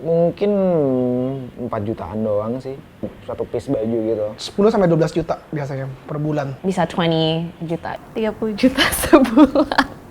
Mungkin 4 jutaan doang sih, satu piece baju gitu. 10-12 juta biasanya per bulan. Bisa 20 juta. 30 juta sebulan.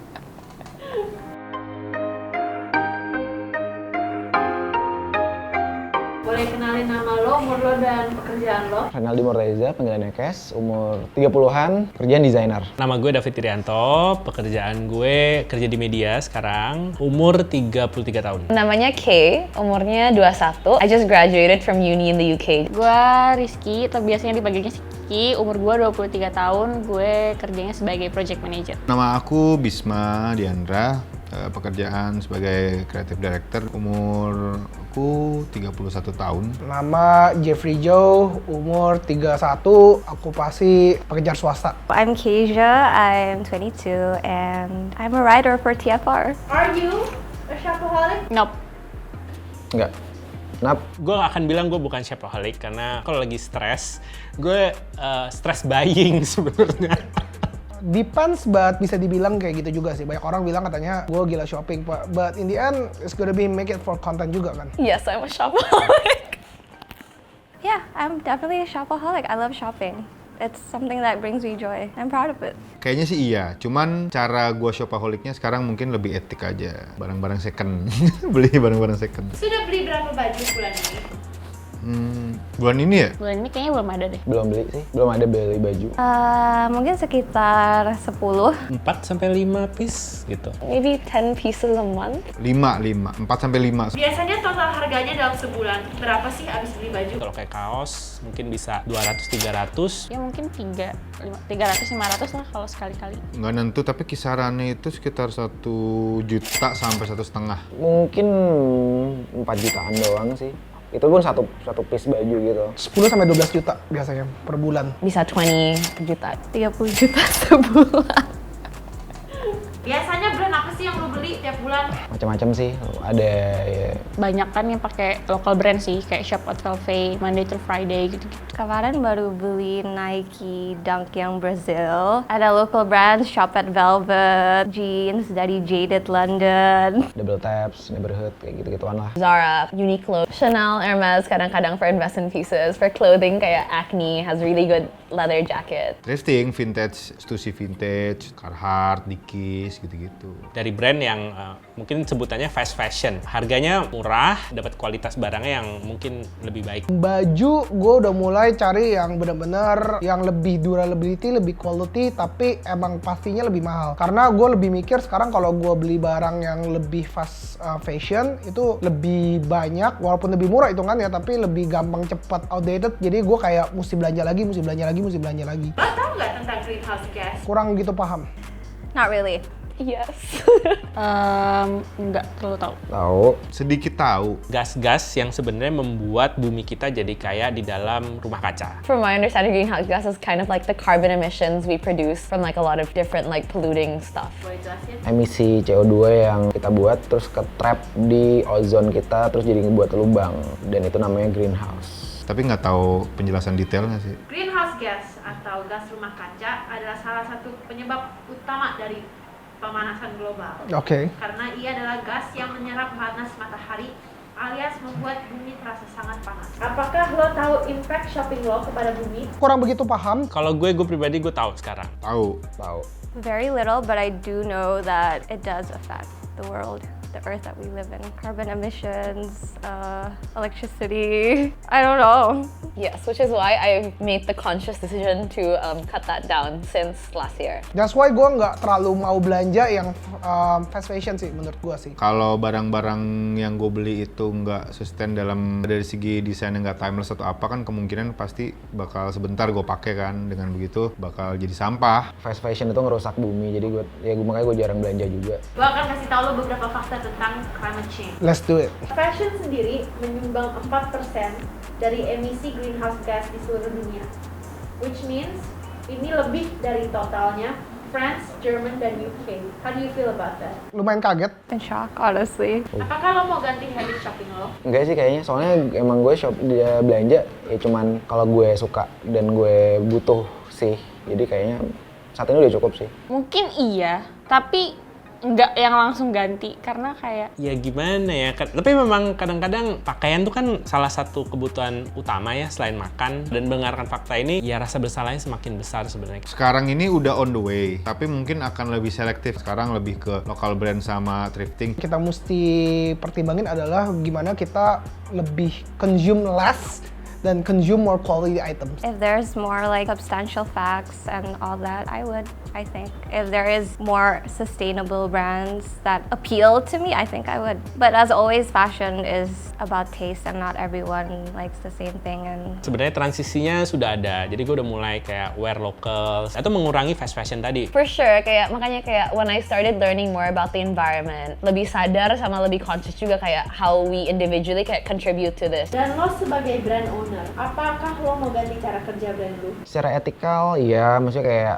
Boleh kenalin nama lo, umur lo, dan pekerjaan lo? Renaldi Morteza, panggilannya Kes, umur 30-an, kerjaan desainer. Nama gue David Irianto, pekerjaan gue kerja di media sekarang, umur 33 tahun. Namanya Kay, umurnya 21. I just graduated from uni in the UK. Gue Rizky, atau biasanya dipanggilnya Siki, umur gue 23 tahun, gue kerjanya sebagai project manager. Nama aku Bisma Diandra, pekerjaan sebagai creative director, umurku 31 tahun. Nama Jeffrey Joe, umur 31, okupasi pekerja swasta. I'm Kezia, I'm 22, and I'm a writer for TFR. Are you a shopaholic? Nope. Enggak. Kenapa? Gue akan bilang gue bukan shopaholic karena kalau lagi stres, gue stress buying sebenarnya. Depends, but bisa dibilang kayak gitu juga sih. Banyak orang bilang katanya gue gila shopping, but in the end it's gonna be make it for content juga kan. Yes, I'm a shopaholic. Yeah, I'm definitely a shopaholic. I love shopping. It's something that brings me joy. I'm proud of it. Kayaknya sih iya, cuman cara gue shopaholicnya sekarang mungkin lebih etik aja. Barang-barang second, beli barang-barang second. Sudah beli berapa baju bulan ini? Bulan ini ya? Bulan ini kayaknya belum ada deh. Belum beli sih, belum ada beli baju. Mungkin sekitar 10. 4 sampai 5 piece gitu. Maybe 10 pieces a month. 4 sampai 5. Biasanya total harganya dalam sebulan berapa sih abis beli baju? Kalau kayak kaos mungkin bisa 200-300. Ya mungkin 300-500 lah kalau sekali-kali. Nggak nentu, tapi kisarannya itu sekitar 1 juta sampai 1,5. Mungkin 4 jutaan doang sih. Itu pun satu piece baju gitu. 10-12 juta biasanya per bulan. Bisa 20 juta. 30 juta sebulan. Biasanya brand apa sih yang lo beli tiap bulan? Macam-macam sih, ada ya. Banyak kan yang pakai local brand sih, kayak Shop at Velvet, Monday to Friday gitu-gitu. Kemarin baru beli Nike Dunk yang Brazil. Ada local brands, Shop at Velvet, jeans dari Jaded London. Double taps, neighborhood, kayak gitu-gituan lah. Zara, Uniqlo, Chanel, Hermes, kadang-kadang for investment pieces. For clothing kayak Acne has really good leather jacket. Thrifting, vintage, Stussy vintage, Carhartt, Dickies, gitu-gitu. Dari brand yang mungkin sebutannya fast fashion. Harganya murah, dapat kualitas barangnya yang mungkin lebih baik. Baju gue udah mulai cari yang bener-bener yang lebih durability, lebih quality, tapi emang pastinya lebih mahal. Karena gue lebih mikir sekarang kalau gue beli barang yang lebih fast fashion itu lebih banyak, walaupun lebih murah hitungannya, tapi lebih gampang cepat outdated. Jadi gue kayak mesti belanja lagi. Lo tau nggak tentang greenhouse gas? Kurang gitu paham. Not really. Yes. Nggak terlalu tahu. Tahu. Sedikit tahu. Gas-gas yang sebenarnya membuat bumi kita jadi kayak di dalam rumah kaca. From my understanding, greenhouse gas is kind of like the carbon emissions we produce from like a lot of different like polluting stuff. Boleh jelasin? Emisi CO2 yang kita buat terus ke-trap di ozon kita, terus jadi ngebuat lubang. Dan itu namanya greenhouse. Tapi nggak tahu penjelasan detailnya sih. Greenhouse gas atau gas rumah kaca adalah salah satu penyebab utama dari pemanasan global. Oke. Karena ia adalah gas yang menyerap panas matahari alias membuat bumi terasa sangat panas. Apakah lo tahu impact shopping lo kepada bumi? Kurang begitu paham. Kalau gue pribadi gue tahu sekarang. Tahu. Very little, but I do know that it does affect the world, the earth that we live in. Carbon emissions, electricity, I don't know. Yes, which is why I made the conscious decision to cut that down since last year. That's why gue nggak terlalu mau belanja yang fast fashion sih menurut gue sih. Kalau barang-barang yang gue beli itu nggak sustain dari segi desain yang nggak timeless atau apa, kan kemungkinan pasti bakal sebentar gue pakai kan, dengan begitu bakal jadi sampah. Fast fashion itu ngerusak bumi, jadi makanya gue jarang belanja juga. Gue akan kasih tahu lo beberapa fakta tentang climate change. Let's do it. Fashion sendiri menyumbang 4% dari emisi greenhouse gas di seluruh dunia. Which means ini lebih dari totalnya France, Jerman, dan UK. How do you feel about that? Lumayan kaget. In shock, honestly. Apakah lo mau ganti habit shopping lo? Enggak sih kayaknya, soalnya emang gue dia belanja ya cuman kalau gue suka dan gue butuh sih. Jadi kayaknya saat ini udah cukup sih. Mungkin iya, tapi nggak yang langsung ganti karena kayak Ya gimana ya, tapi memang kadang-kadang pakaian tuh kan salah satu kebutuhan utama ya selain makan. Dan mendengarkan fakta ini, ya rasa bersalahnya semakin besar sebenarnya. Sekarang ini udah on the way, tapi mungkin akan lebih selektif. Sekarang lebih ke local brand sama thrifting. Kita mesti pertimbangin adalah gimana kita lebih consume less dan consume more quality items. If there's more like substantial facts and all that, I think. If there is more sustainable brands that appeal to me, I think I would. But as always, fashion is about taste and not everyone likes the same thing. And Sebenarnya transisinya sudah ada, jadi gue udah mulai kayak wear locals atau mengurangi fast fashion tadi. For sure, makanya when I started learning more about the environment, lebih sadar sama lebih conscious juga kayak how we individually kayak contribute to this. Dan lo sebagai brand owner, apakah lo mau ganti cara kerja brand lo? Secara etikal, ya maksudnya kayak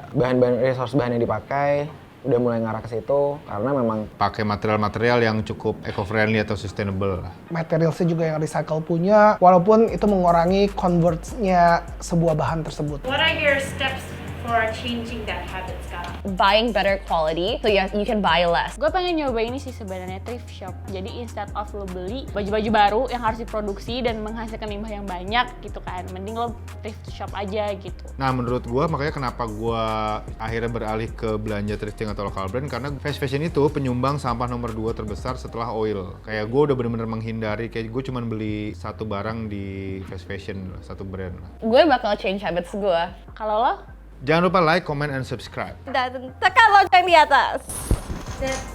resource bahan yang dipakai udah mulai ngarah ke situ karena memang Pakai material-material yang cukup eco-friendly atau sustainable lah. Materialsnya juga yang recycle punya, walaupun itu mengurangi converts-nya sebuah bahan tersebut. What are your steps for changing that habit sekarang? Buying better quality, so you can buy less. gue pengen nyoba ini sih sebenarnya thrift shop. Jadi instead of lo beli baju-baju baru yang harus diproduksi dan menghasilkan limbah yang banyak gitu kan, mending lo thrift shop aja gitu. Nah menurut gua makanya kenapa gua akhirnya beralih ke belanja thrifting atau local brand, karena fast fashion itu penyumbang sampah nomor 2 terbesar setelah oil. Kayak gua udah bener-bener menghindari, kayak gua cuma beli satu barang di fast fashion, satu brand. Gue bakal change habits gue. Kalau lo? Jangan lupa like, comment, and subscribe. dan tekan lonceng di atas. That's